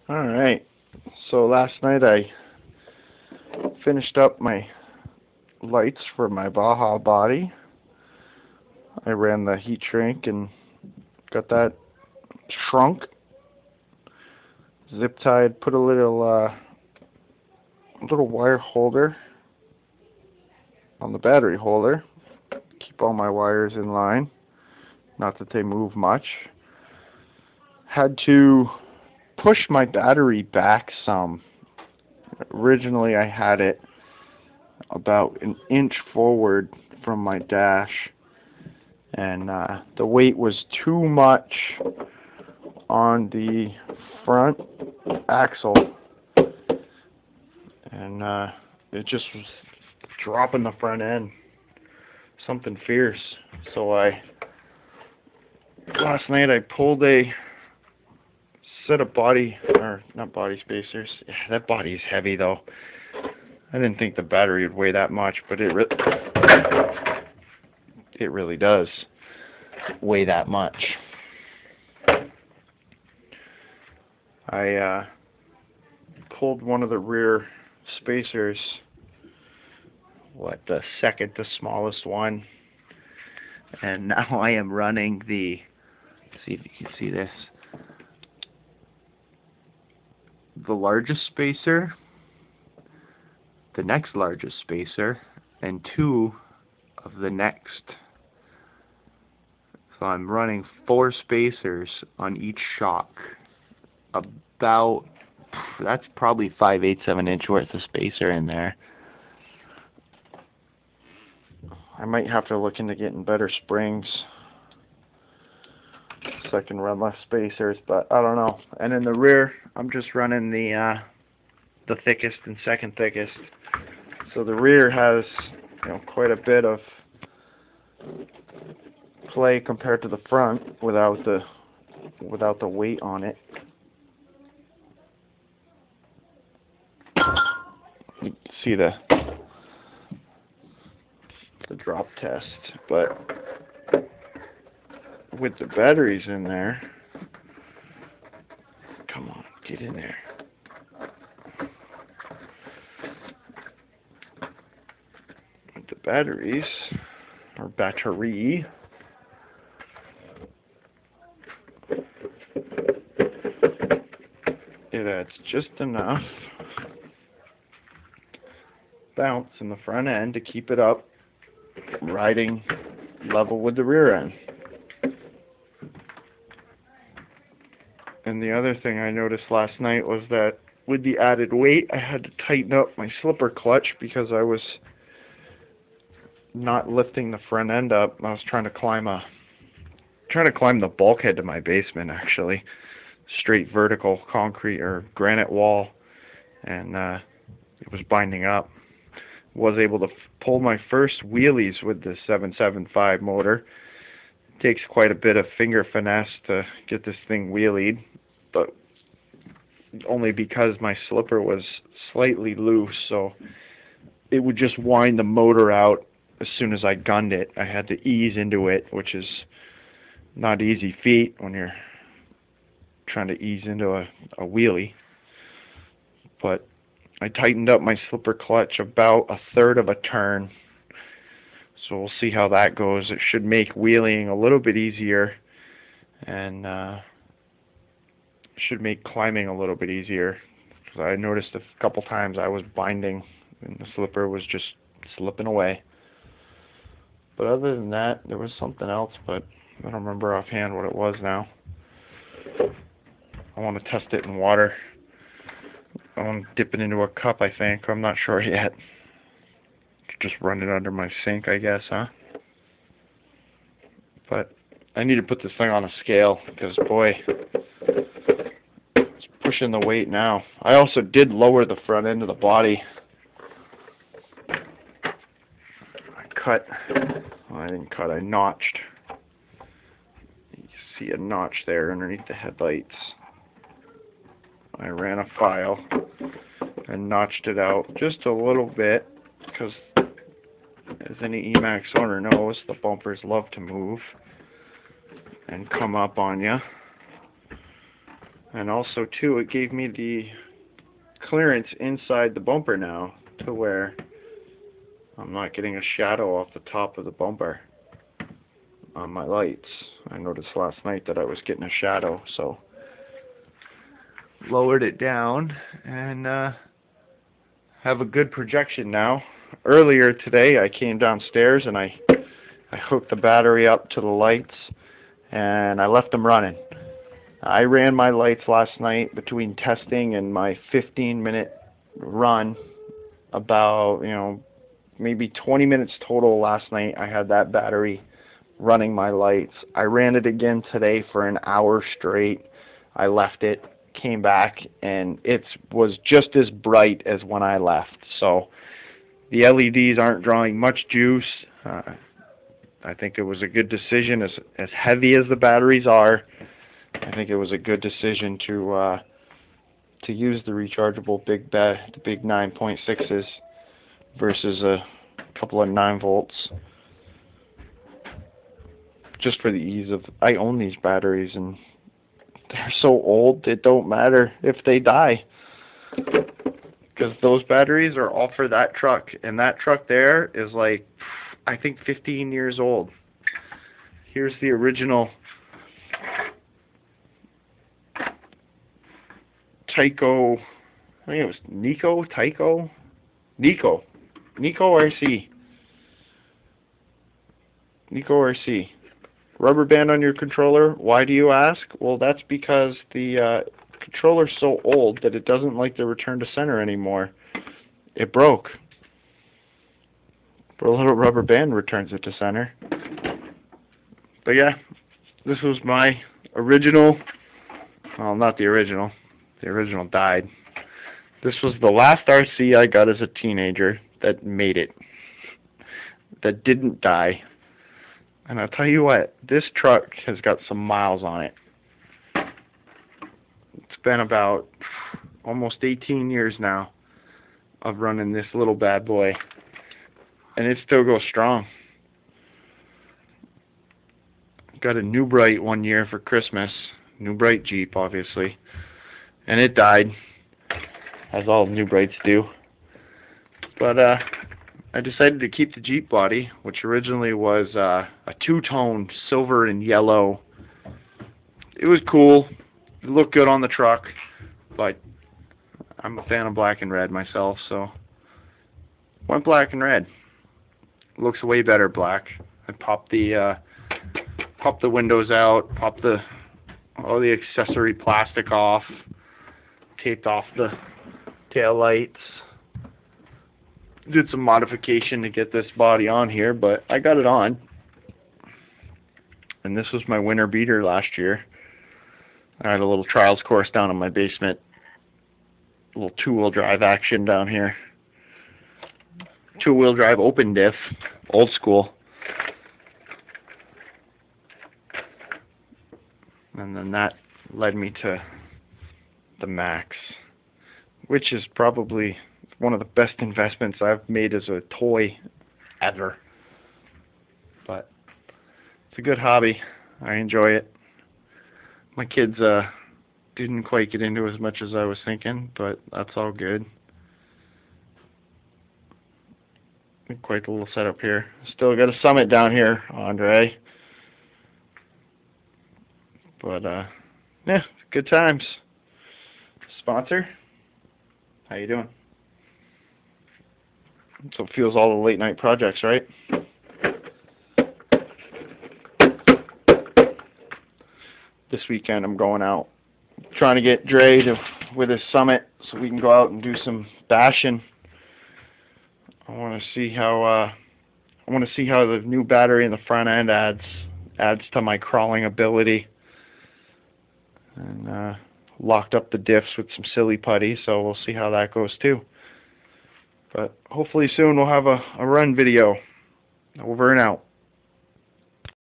Alright, so last night I finished up my lights for my Baja body. I ran the heat shrink and got that shrunk, zip tied, put a little wire holder on the battery holder, keep all my wires in line, not that they move much. Had to push my battery back some. Originally I had it about an inch forward from my dash, and the weight was too much on the front axle, and it just was dropping the front end, something fierce. So last night I pulled a set of not body spacers. Yeah, that body is heavy though. I didn't think the battery would weigh that much, but it really does weigh that much. I pulled one of the rear spacers, the second to smallest one, and now I am running see if you can see this, the largest spacer, the next largest spacer, and two of the next. So I'm running 4 spacers on each shock. That's probably 5/8 of an inch worth of spacer in there. I might have to look into getting better springs so I can run less spacers, but I don't know. And in the rear, I'm just running the thickest and second thickest. So the rear has, quite a bit of play compared to the front without the weight on it. You can see the drop test, but with the batteries in there, come on, get in there. With the batteries, or battery, it adds just enough bounce in the front end to keep it up riding level with the rear end. And the other thing I noticed last night was that with the added weight, I had to tighten up my slipper clutch because I was not lifting the front end up. I was trying to climb the bulkhead to my basement, actually, straight vertical concrete or granite wall, and it was binding up. Was able to pull my first wheelies with the 775 motor. It takes quite a bit of finger finesse to get this thing wheelied, but only because my slipper was slightly loose, so it would just wind the motor out as soon as I gunned it. I had to ease into it, which is not easy feat when you're trying to ease into a wheelie. But I tightened up my slipper clutch about a third of a turn, so we'll see how that goes. It should make wheeling a little bit easier, and should make climbing a little bit easier, because I noticed a couple times I was binding and the slipper was just slipping away. But other than that, there was something else, but I don't remember offhand what it was now. I want to test it in water. I want to dip it into a cup, I think. I'm not sure yet. Just run it under my sink, I guess, huh? But I need to put this thing on a scale, because, boy, it's pushing the weight now. I also did lower the front end of the body. I notched. You see a notch there underneath the headlights. I ran a file and notched it out just a little bit, because as any Emax owner knows, the bumpers love to move and come up on you. And also too, it gave me the clearance inside the bumper now to where I'm not getting a shadow off the top of the bumper on my lights. I noticed last night that I was getting a shadow, so lowered it down and have a good projection now. Earlier today I came downstairs and I hooked the battery up to the lights and I left them running. I ran my lights last night between testing and my 15-minute run, about, maybe 20 minutes total last night. I had that battery running my lights. I ran it again today for an hour straight. I left it, came back, and it was just as bright as when I left. So the LEDs aren't drawing much juice. I think it was a good decision. As heavy as the batteries are, I think it was a good decision to use the rechargeable big 9.6s versus a couple of 9 volts. Just for the ease of, I own these batteries and they're so old it don't matter if they die, because those batteries are all for that truck, and that truck there is like, I think 15 years old. Here's the original Tyco, I think it was Nico RC. Rubber band on your controller. Why do you ask? Well, that's because the controller's so old that it doesn't like the return to center anymore. It broke. But a little rubber band returns it to center. But yeah, this was my original, well, not the original. The original died. This was the last RC I got as a teenager that made it, that didn't die. And I'll tell you what, this truck has got some miles on it. It's been about almost 18 years now of running this little bad boy, and it still goes strong. Got a New Bright one year for Christmas, New Bright Jeep obviously, and it died, as all New Brights do. But I decided to keep the Jeep body, which originally was a two-tone silver and yellow. It was cool. It looked good on the truck, but I'm a fan of black and red myself, so went black and red. Looks way better black. I popped the windows out, popped all the accessory plastic off, taped off the tail lights. Did some modification to get this body on here, but I got it on. And this was my winter beater last year. I had a little trials course down in my basement. A little two-wheel drive action down here. Two-wheel drive open diff, old school. And then that led me to the Max, which is probably one of the best investments I've made as a toy ever. But it's a good hobby. I enjoy it. My kids didn't quite get into it as much as I was thinking, but that's all good. Quite a little setup here. Still got a Summit down here, Andre. But yeah, good times. Sponsor, how you doing? So it feels all the late night projects, right? This weekend I'm going out, trying to get Dre with his Summit so we can go out and do some bashing. I want to see how the new battery in the front end adds to my crawling ability. And locked up the diffs with some silly putty, so we'll see how that goes too. But hopefully soon we'll have a run video. Over and out.